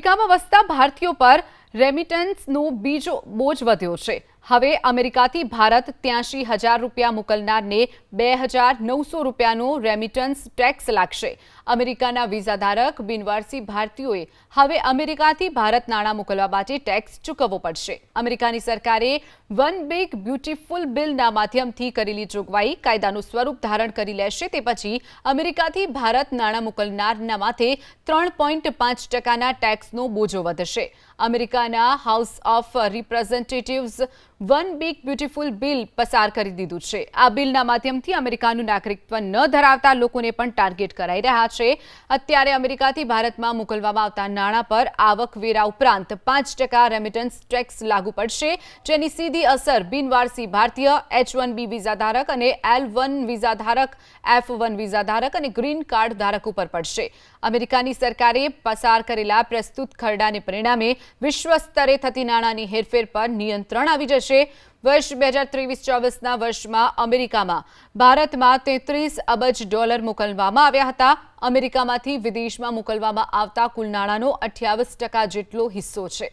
અમેરિકામાં વસતા ભારતીયો પર રેમિટન્સનો બીજો બોજ વધ્યો છે। હવે અમેરિકાથી ભારત 83,000 રૂપિયા મોકલનારને 2,900 રૂપિયાનો રેમિટન્સ ટેક્સ લાગશે। અમેરિકાના વિઝાધારક બિનવારસી ભારતીયોએ હવે અમેરિકાથી ભારત નાણાં મોકલવા માટે ટેક્સ ચૂકવવો પડશે। અમેરિકાની સરકારે વન બિગ બ્યુટીફુલ બિલના માધ્યમથી કરેલી જોગવાઈ કાયદાનું સ્વરૂપ ધારણ કરી લેશે તે પછી અમેરિકાથી ભારત નાણાં મોકલનારના માથે 3.5%ના ટેક્સનો બોજો વધશે। અમેરિકાના house of representatives one big beautiful bill પસાર કરી દીધું છે। આ બિલના માધ્યમથી અમેરિકાનું નાગરિકત્વ ન ધરાવતા લોકોને પણ ટાર્ગેટ કરાઈ રહ્યા છે। અત્યારે અમેરિકાથી ભારતમાં મોકલવામાં આવતા નાણાં પર આવકવેરા ઉપરાંત 5% રેમિટન્સ ટેક્સ લાગુ પડશે, જેની સીધી અસર બિનવારસી ભારતીય, H-1B વિઝાધારક અને L-1 વિઝાધારક, F-1 વિઝાધારક અને ગ્રીન કાર્ડ ધારક ઉપર પડશે। અમેરિકાની સરકારે પસાર કરેલા પ્રસ્તુત ખરડાને પરિણામે વિશ્વ સ્તરે થતી નાણાંની હેરફેર પર નિયંત્રણ આવી જશે। વર્ષ 2023-24ના વર્ષમાં અમેરિકામાં ભારતમાં $33 અબજ મોકલવામાં આવ્યા હતા। અમેરિકામાંથી વિદેશમાં મોકલવામાં આવતા કુલ નાણાંનો 28% જેટલો હિસ્સો છે।